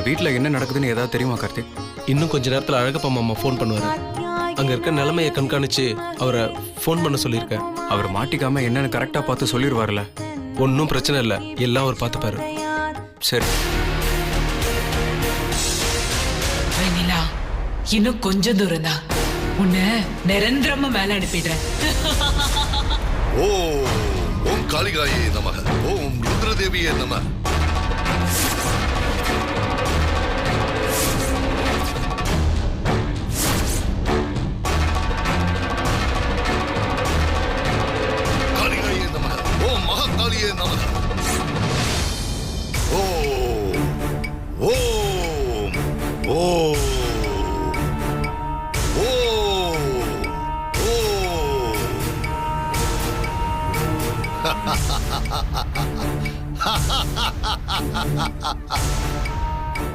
வீட்டில் என்ன நடக்குதுன்னு ஏதாவது தெரியுமா கார்த்திக்? இன்னும் கொஞ்ச நேரத்தில் அழகப்பா மாமா ஃபோன் பண்ணுவார். அங்கே இருக்க நிலைமையை கண்காணிச்சு அவரை ஃபோன் பண்ண சொல்லியிருக்கேன். அவர் மாட்டிக்காம என்னன்னு கரெக்டாக பார்த்து சொல்லிடுவார்ல. ஒன்றும் பிரச்சனை இல்லை, எல்லாம் அவர் பார்த்துப்பாரு. சரி. வெண்ணிலா, இன்னும் கொஞ்சம் தூரம் தான், உன்னை நிரந்தரமா மேல அனுப்பிடுறேன். ஓம் காளிகாயே நமக, ஓம் ருத்ரதேவியே நம. காளிகாயே நமக, ஓம் மகாகாளியே நமக. ஓம் ஓம் ஓம்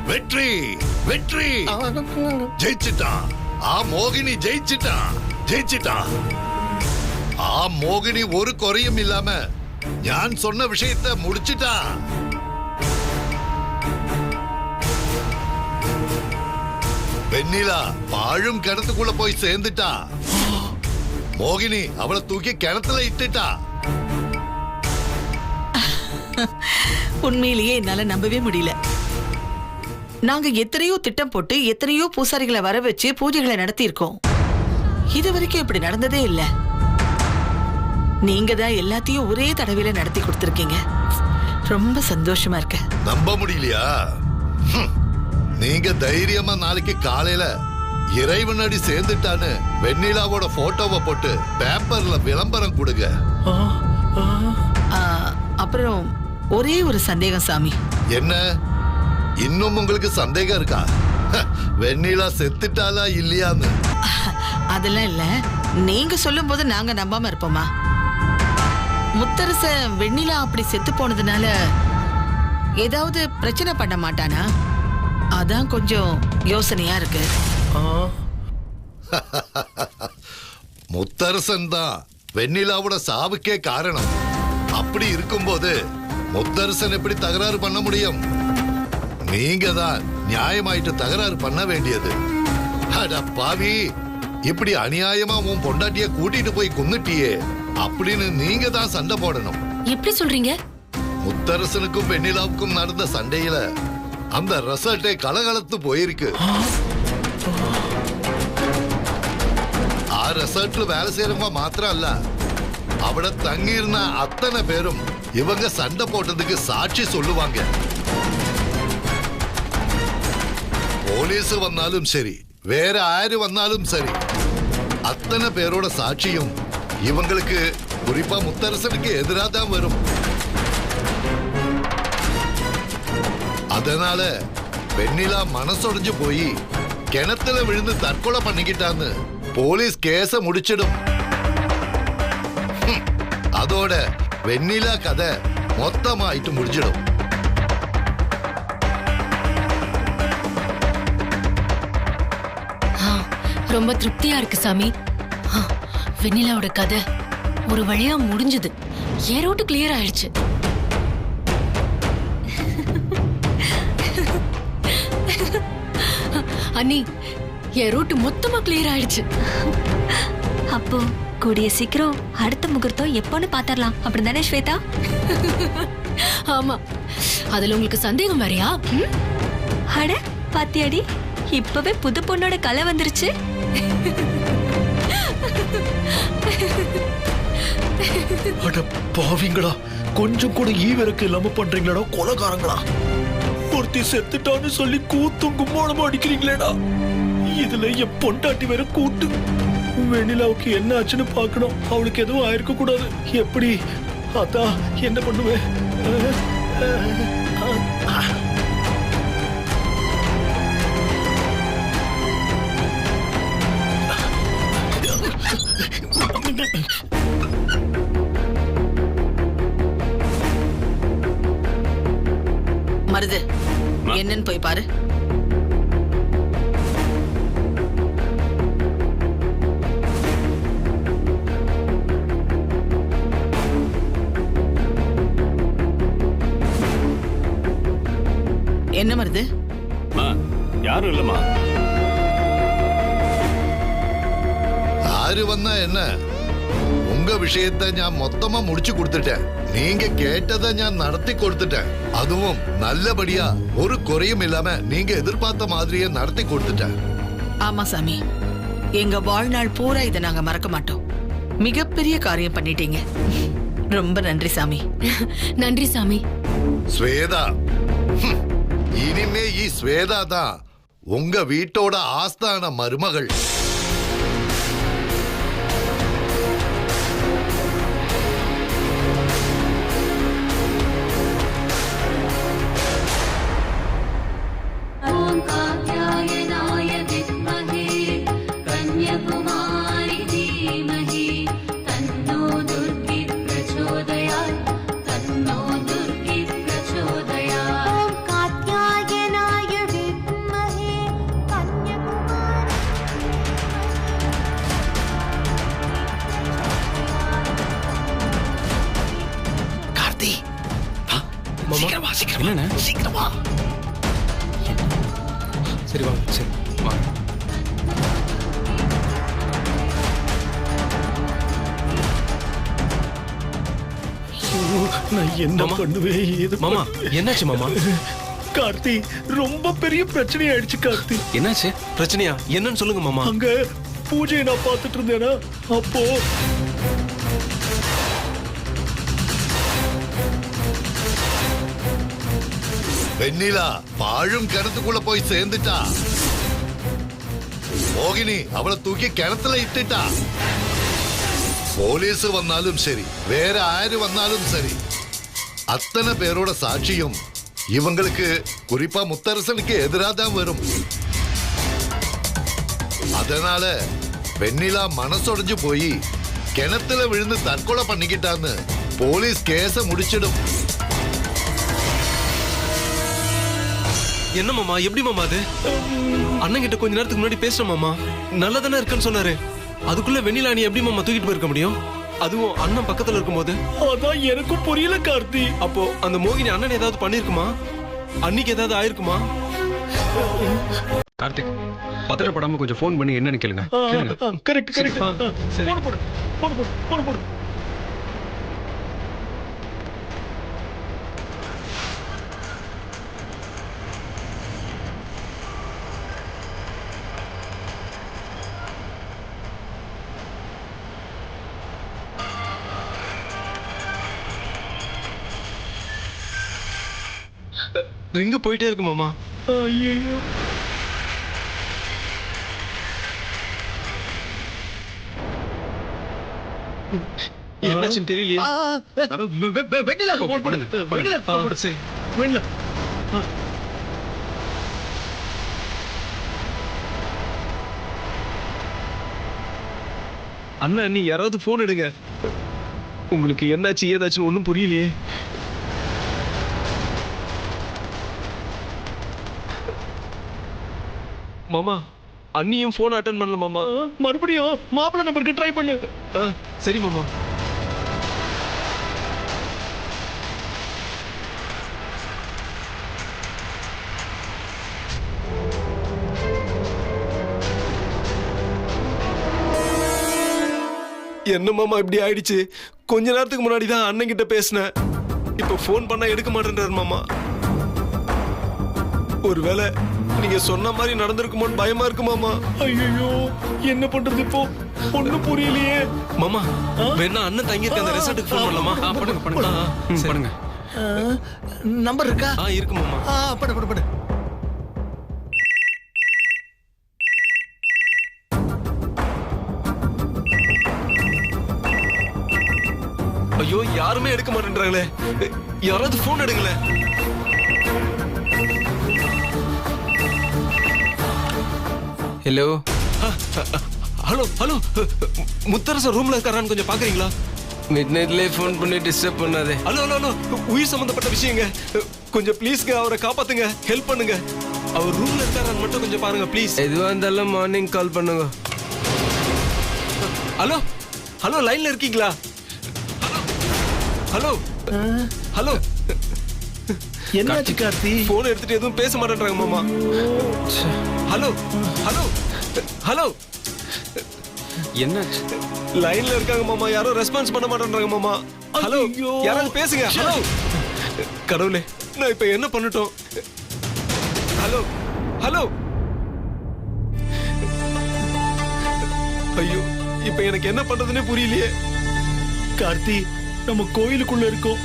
வெற்றி வெற்றி, ஜெயிச்சிட்டான். மோகினி ஜெயிச்சிட்டான். மோகினி ஒரு குறையும் இல்லாம நான் சொன்ன விஷயத்தை முடிச்சிட்டான். வெண்ணிலா பாழும் கிணத்துக்குள்ள போய் சேர்ந்துட்டா. மோகினி அவளை தூக்கி கிணத்துல இட்டுட்டா. உண்மையிலேயே என்னால நம்பவே முடியல. நாங்க எத்தனையோ திட்டம் போட்டு எத்தனையோ பூசாரிகளை வர வச்சு பூஜைகளை நடத்தி இருக்கோம். இது வரைக்கும் இப்படி நடந்ததே இல்ல. நீங்க தான் எல்லாத்தையும் ஒரே தடவையில நடத்தி கொடுத்திருக்கீங்க. ரொம்ப சந்தோஷமா இருக்க. நம்ப முடியலையா? நீங்க தைரியமா நாளைக்கு காலையில இறைவனடி சேர்ந்துட்டான்னு வெண்ணிலாவோட போட்டோவை போட்டு பேப்பர்ல விளம்பரம் கொடுங்க. அப்புறம் ஒரே ஒரு சந்தேகம் சாமி. என்ன இன்னும் உங்களுக்கு சந்தேகம் இருக்கா? வெண்ணிலா செத்துட்டாளா இல்லையான்னு? அதெல்லாம் இல்ல. நீங்க சொல்லும் போது நாங்க நம்பாம இருப்போமா? முத்தரச வெண்ணிலா அப்படி செத்து போனதுனால ஏதாவது பிரச்சனை பண்ண மாட்டானா? அதான் கொஞ்சம் யோசனையா இருக்கு. முத்தரசன் தான் வெண்ணிலாவோட சாவுக்கே காரணம். அப்படி இருக்கும்போது முத்தரசன் எப்படி தகராறு பண்ண முடியும்? நீங்க தான் நியாயமாயிட்டு தகராறு பண்ண வேண்டியது. அட பாவி, இப்படி அநியாயமா உன் பொண்டாட்டிய கூட்டிட்டு போய் கொன்னுட்டியே அப்படின்னு நீங்க தான் சண்டை போடணும். எப்படி சொல்றீங்க? முத்தரசனுக்கும் வெண்ணிலாவுக்கும் நடந்த சண்டையில அந்த ரிசல்ட்டே கலகலத்து போயிருக்கு. ரெசார்ட்ல வேலை செய்யறவங்க மாத்திரம் அல்ல, அவட தங்கி இருந்த அத்தனை பேரும் இவங்க சண்டை போட்டதுக்கு சாட்சி சொல்லுவாங்க. போலீஸ் வந்தாலும் சரி, வேற யாரு வந்தாலும் சரி, அத்தனை பேரோட சாட்சியும் இவங்களுக்கு, குறிப்பா முத்தரசனுக்கு எதிராக தான் வரும். அதனால வெண்ணிலா மனசொடைஞ்சு போய் கிணத்துல விழுந்து தற்கொலை பண்ணிக்கிட்டான்னு போலீஸ் கேஸ முடிச்சிடும். அதோட வெண்ணிலா கதை மொத்தமாயிட்டு முடிஞ்சிடும். ரொம்ப திருப்தியா இருக்கு சாமி. வெண்ணிலாவோட கதை ஒரு வழியா முடிஞ்சது. என் ரூட் கிளியர் ஆயிடுச்சு. அண்ணி, என் ரூட் மொத்தமா கிளியர் ஆயிடுச்சு. அப்போ கூடிய சீக்கிரம் அடுத்த முகூர்த்தம் எப்போன்னு பாத்தரலாம், அப்படிதானே ஸ்வேதா? ஆமா, அதுல உங்களுக்கு சந்தேகம் வேறையா? அட பாத்தியாடி, இப்பவே புது பொண்ணோட கலை வந்துருச்சு. அட பாவிங்களா, கொஞ்சம் கூட ஈவிரக்கு இல்லாம பண்றீங்களா கொலைகாரங்களா? ஒருத்தி செத்துட்டான்னு சொல்லி கூத்தும் கும்மாளமா அடிக்கிறீங்களேடா. இதுல என் பொண்டாட்டி வேற கூட்டு. வெண்ணிலாவுக்கு என்ன ஆச்சுன்னு பாக்கணும். அவளுக்கு எதுவும் ஆயிருக்க கூடாது. எப்படி? அதான் என்ன பண்ணுவேன்? மருது, என்னன்னு போய் பாரு. என்ன மருது, யாரும் இல்லம்மா. ஆறு வந்தா என்ன, உங்க விஷயத்தை ഞാൻ மொத்தமா முடிச்சு கொடுத்துட்டேன். நீங்க கேட்டதை ഞാൻ நடத்தி கொடுத்துட்டேன். அதுவும் நல்லபடியா ஒரு குறையும் இல்லாம நீங்க எதிர்பார்த்த மாதிரியே நடத்தி கொடுத்துட்டேன். ஆமா சாமி, எங்க வாழ்நாள் பூரா இதை நாங்க மறக்க மாட்டோம். மிகப்பெரிய காரியம் பண்ணிட்டீங்க. ரொம்ப நன்றி சாமி. நன்றி சாமி. ஸ்வேதா, இனிமே ஸ்வேதா தான் உங்க வீட்டோட ஆஸ்தான மருமகள். என்னண்ணே? சீக்கிரமா. சரி வாங்க. சரி வாங்க. நான் என்ன மாமா. பண்ணுவேன் ஏது மாமா என்னாச்சு மாமா? கார்த்தி, ரொம்ப பெரிய பிரச்சனை ஆயிடுச்சு கார்த்தி. என்னாச்சு? பிரச்சனையா? என்னன்னு சொல்லுங்க மாமா. அங்க பூஜையை நான் பார்த்துட்டு இருந்தேனா, அப்போ வெண்ணிலா பாழும் கிணத்துக்குள்ள போய் சேர்ந்துட்டா. மோகினி அவளை தூக்கி கிணத்துல இட்டுட்டா. போலீஸ் வந்தாலும் சரி, வேற ஆறு வந்தாலும் சரி, அத்தனை பேரோட சாட்சியும் இவங்களுக்கு, குறிப்பா முத்தரசனுக்கு எதிராக தான் வரும். அதனால வெண்ணிலா மனசொடைஞ்சு போய் கிணத்துல விழுந்து தற்கொலை பண்ணிக்கிட்டான்னு போலீஸ் கேஸ முடிச்சிடும். என்ன மாமா? எப்படி மாமா அது? அண்ணன் கிட்ட கொஞ்ச நேரத்துக்கு முன்னாடி பேசுற மாமா, நல்லதானே இருக்குன்னு சொன்னாரு. அதுக்குள்ள வெண்ணிலா நீ எப்படி மாமா தூக்கிட்டு போயிருக்க முடியும்? அதுவும் அண்ணன் பக்கத்துல இருக்கும்போது. அதான் எனக்கும் புரியல கார்த்தி. அப்போ அந்த மோகினி அண்ணன் ஏதாவது பண்ணிருக்குமா? அன்னைக்கு ஏதாவது ஆயிருக்குமா? கார்த்திக், பதட்டப்படாம கொஞ்சம் ஃபோன் பண்ணி என்னன்னு கேளுங்க. Correct correct. சரி. போடு போடு போடு போடு போடு போடு. ரிங்கு போயிட்டே இருக்கு மாமா. ஐயோ, என்னாச்சுன்னு தெரியலையே. வெண்ணிலா போன் பண்ணுங்க. வெண்ணிலா சரி. வெண்ணிலா. அண்ணா நீ யாராவது போன் எடுங்க. உங்களுக்கு என்னாச்சு ஏதாச்சும் ஒன்றும் புரியலையே. மாமா அண்ணியும் போன் அட்டன் பண்ணல மாமா. மறுபடியும் மாப்பிள்ளை நம்பருக்கு ட்ரை பண்ணு. சரி மாமா. என்ன மாமா இப்படி ஆயிடுச்சு? கொஞ்ச நேரத்துக்கு முன்னாடி தான் அண்ணன் கிட்ட பேசினேன். இப்ப போன் பண்ணா எடுக்க மாட்டேன்றாரு மாமா. ஒருவேளை நீங்க சொன்ன மாதிரி நடந்திருக்குமோன்னு பயமா இருக்கு மாமா. ஐயோ, என்ன பண்றது இப்போ? ஒண்ணும் புரியலையே. மாமா வேணா அண்ணன் தங்கி இருக்க அந்த ரெசார்ட்டுக்கு போன் பண்ணலாமா? பண்ணுங்க பண்ணுங்க. பண்ணுங்க. நம்பர் இருக்கா? இருக்கு மாமா. படு படு படு. ஐயோ யாருமே எடுக்க மாட்டேன்றாங்களே. யாராவது போன் எடுங்களே. ஹலோ. ஹலோ ஹலோ, முத்தரசன் ரூம்ல இருக்காரான்னு கொஞ்சம் பாக்குறீங்களா? மிட் நைட்லேயே ஃபோன் பண்ணி டிஸ்டர்ப் பண்ணாதே. ஹலோ ஹலோ ஹலோ, உயிர் சம்பந்தப்பட்ட விஷயங்க. கொஞ்சம் ப்ளீஸ்ங்க அவரை காப்பாத்துங்க, ஹெல்ப் பண்ணுங்க. அவர் ரூம்ல இருக்காரான்னு மட்டும் கொஞ்சம் பாருங்க ப்ளீஸ். எதுவாக இருந்தாலும் மார்னிங் கால் பண்ணுங்க. ஹலோ ஹலோ, லைன்ல இருக்கீங்களா? Hello hello. என்னாச்சு கார்த்தி? போன் எடுத்துட்டு எதுவும் பேச மாட்டேன்றாங்க மாமா. ஹலோ ஹலோ ஹலோ, என்னாச்சு? லைன்ல இருக்காங்க மாமா, யாரும் ரெஸ்பான்ஸ் பண்ண மாட்டேன்றாங்க மாமா. ஹலோ, ஐயோ. யாராவது பேசுங்க. ஹலோ கடவுளே, நான் இப்ப என்ன பண்ணட்டும்? ஹலோ ஹலோ, ஐயோ இப்ப எனக்கு என்ன பண்றதுன்னே புரியலையே. கார்த்தி, நம்ம கோயிலுக்குள்ள இருக்கோம்.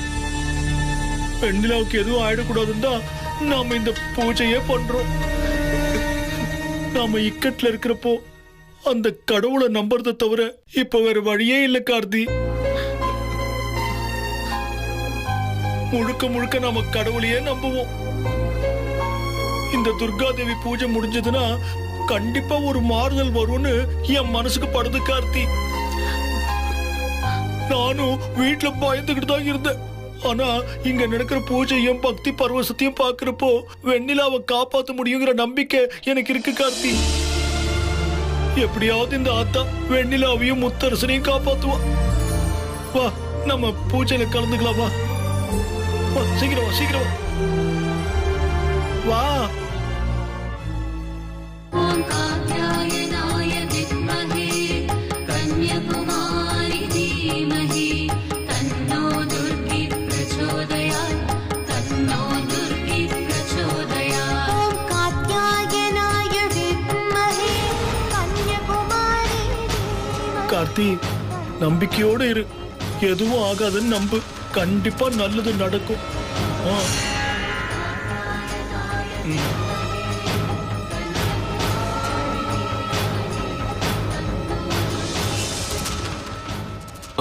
வெண்ணிலாவுக்கு எதுவும் ஆயிடக்கூடாதுன்னு தான் நாம இந்த பூஜையே பண்றோம். நாம இக்கட்ல இருக்கிறப்போ அந்த கடவுளை நம்புறதை தவிர இப்ப வேற வழியே இல்ல கார்த்தி. முழுக்க முழுக்க நாம கடவுளையே நம்புவோம். இந்த துர்காதேவி பூஜை முடிஞ்சதுன்னா கண்டிப்பா ஒரு மாறுதல் வரும்னு என் மனசுக்கு படுது கார்த்தி. நானும் வீட்டுல பயந்துகிட்டு தான் இருந்தேன். ஆனா இங்க நடக்கிற பூஜையும் பக்தி பரவசத்தையும் பாக்குறப்போ வெண்ணிலாவை காப்பாத்த முடியுங்கிற நம்பிக்கை எனக்கு இருக்கு கார்த்தி. எப்படியாவது இந்த ஆத்தா வெண்ணிலாவையும் முத்தரசனையும் காப்பாத்துவா. வா, நம்ம பூஜையில கலந்துக்கலாம். வா வா, சீக்கிரம் வா, சீக்கிரம் வா. கார்த்தி, நம்பிக்கையோட இரு. எதுவும் ஆகாதுன்னு நம்பு. கண்டிப்பா நல்லது நடக்கும்.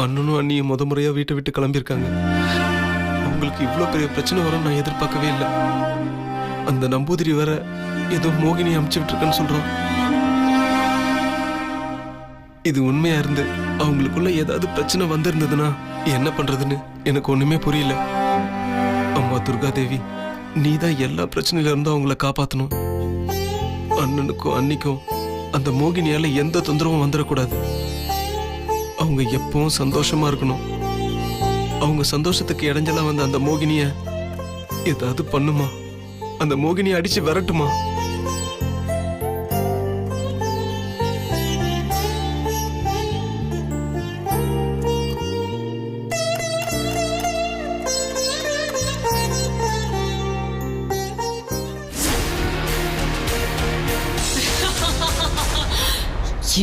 அண்ணனும் அண்ணியும் முறையா வீட்டை விட்டு கிளம்பியிருக்காங்க. அவங்களுக்கு இவ்வளவு பெரிய பிரச்சனை வரும் நான் எதிர்பார்க்கவே இல்லை. அந்த நம்பூதிரி வேற ஏதோ மோகினி அமுச்சு விட்டுருக்கேன்னு சொல்றான். இது உண்மையா இருந்து அவங்களுக்குள்ள ஏதாவது பிரச்சனை வந்திருந்ததுன்னா என்ன பண்றதுன்னு எனக்கு ஒண்ணுமே புரியல. அம்மா துர்காதேவி, நீதான் எல்லா பிரச்சனையில இருந்தும் அவங்கள காப்பாத்தணும். அண்ணனுக்கும் அன்னிக்கும் அந்த மோகினியால எந்த தொந்தரவும் வந்துடக்கூடாது. அவங்க எப்பவும் சந்தோஷமா இருக்கணும். அவங்க சந்தோஷத்துக்கு இடைஞ்சலா வந்த அந்த மோகினிய ஏதாவது பண்ணுமா? அந்த மோகினியை அடிச்சு விரட்டுமா?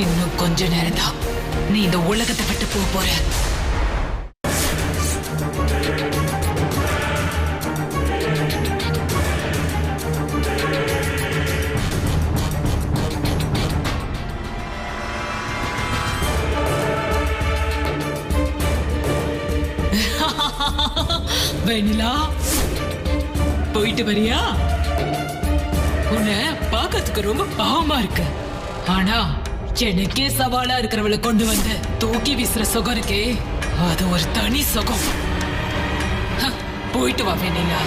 இன்னும் கொஞ்ச நேரம் தான் நீ இந்த உலகத்தை விட்டு போற. வெண்ணிலா, போயிட்டு வரியா? உன்னை பார்க்கறதுக்கு ரொம்ப பாவமா இருக்கு. ஆனா எனக்கே சவாலா இருக்கிறவளை கொண்டு வந்து தூக்கி வீசுற சுகம் இருக்கே, அது ஒரு தனி சுகம். போயிட்டு வா வெண்ணிலா.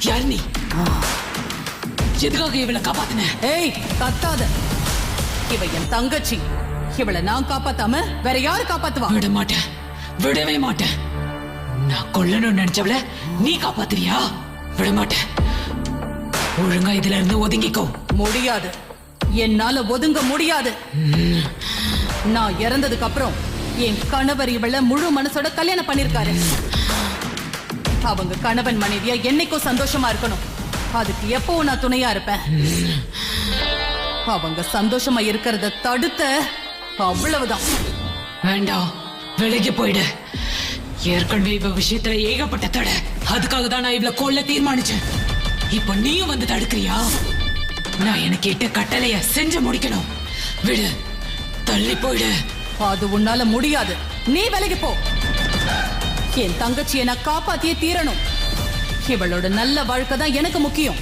யாரு நீ? எதுக்காக இவளை காப்பாத்தின? ஏய், கத்தாத. இவ என் தங்கச்சி. இவளை நான் காப்பாத்தாம வேற யாரு காப்பாத்துவா? விட மாட்டேன், விடவே மாட்டேன். நான் கொல்லணும்னு நினைச்சவள நீ காப்பாத்துறியா? விட மாட்டேன். ஒழுங்கா இதுல இருந்து ஒதுங்கிக்கோ. முடியாது, என்னால ஒதுங்க முடியாது. நான் இறந்ததுக்கு அப்புறம் என் கணவர் இவள முழு மனசோட கல்யாணம் பண்ணிருக்காரு. அவங்க கணவன் மனைவியா என்னைக்கும் சந்தோஷமா இருக்கணும். அதுக்கு எப்பவும் நான் துணையா இருப்பேன். அவங்க சந்தோஷமா இருக்கிறத தடுத்த அவ்வளவுதான். வேண்டாம், விலகி போயிடு. ஏற்கனவே இவ விஷயத்துல ஏகப்பட்ட தடை. அதுக்காக தான் நான் இவளை கொல்ல தீர்மானிச்சேன். இப்ப நீயும் வந்து தடுக்கிறியா? நான் எனக்கு இட்ட கட்டளைய செஞ்சு முடிக்கணும். விடு, தள்ளி போயிடு. அது உன்னால முடியாது. நீ விலகி போ. என் தங்கச்சியை நான் காப்பாத்தியே தீரணும். இவளோட நல்ல வாழ்க்கை தான் எனக்கு முக்கியம்.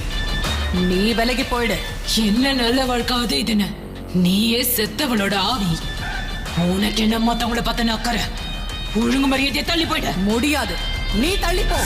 நீ விலகி போயிடு. என்ன நல்ல வாழ்க்காவது இதுன்னு? நீயே செத்தவளோட ஆவி. உனக்கு என்ன மத்தவங்கள பத்தின அக்கறை? ஒழுங்கு மரியாதையை தள்ளி போயிட. முடியாது. நீ தள்ளி போ.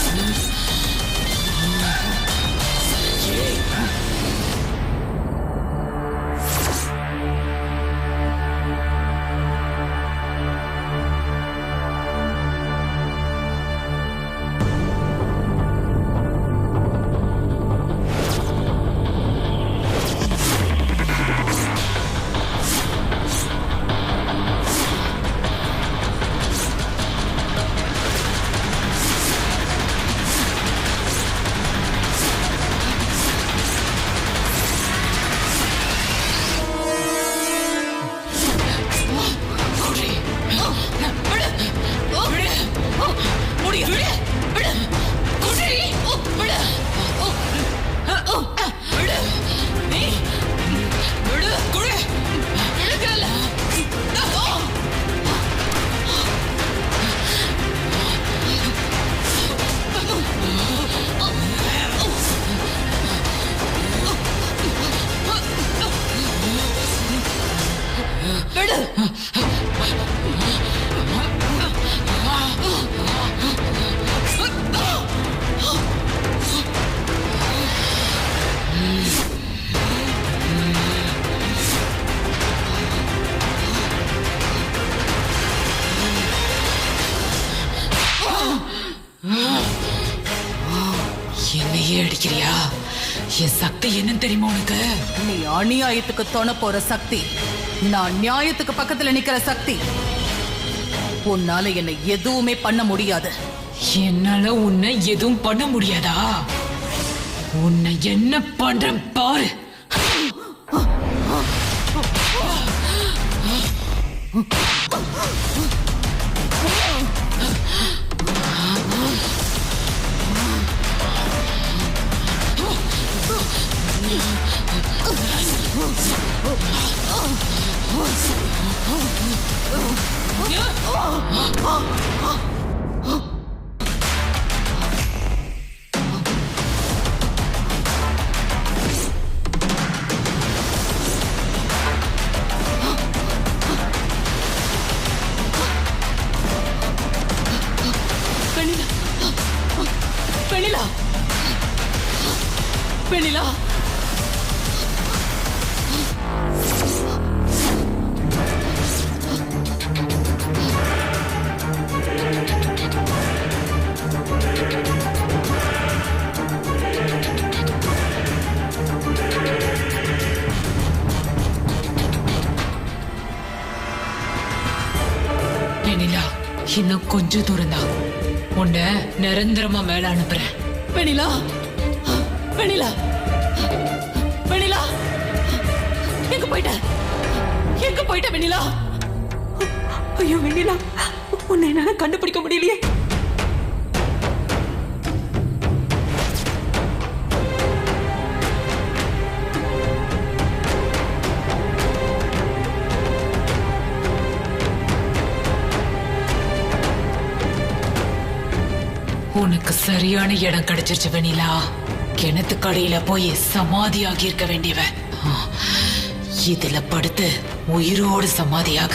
என்னையே அடிக்கிறியா? என் சக்தி என்னன்னு தெரியுமா உனக்கு? நீ அநியாயத்துக்கு தோண போற சக்தி. நான் நியாயத்துக்கு பக்கத்துல நிக்கிற சக்தி. உன்னால என்னை எதுவுமே பண்ண முடியாது. என்னால உன்னை எதுவும் பண்ண முடியாதா? உன்னை என்ன பண்றேன் பாரு. வெண்ணிலா, வெண்ணிலா, வெண்ணிலா, இன்னும் கொஞ்சம் தூரம் தான். உன்னை நிரந்தரமா மேல அனுப்புறேன். வெண்ணிலா, வெண்ணிலா, வெண்ணிலா, எங்க போயிட்ட? எங்க போயிட்ட வெண்ணிலா? ஐயோ வெண்ணிலா, உன்னை என்னால கண்டுபிடிக்க முடியலையே. உனக்கு சரியான இடம் கிடைச்சிருச்சு வெண்ணிலா. கிணத்துக்கு அடியில போய் சமாதி ஆகி இருக்க வேண்டியவன் இதுல படுத்து உயிரோடு சமாதியாக.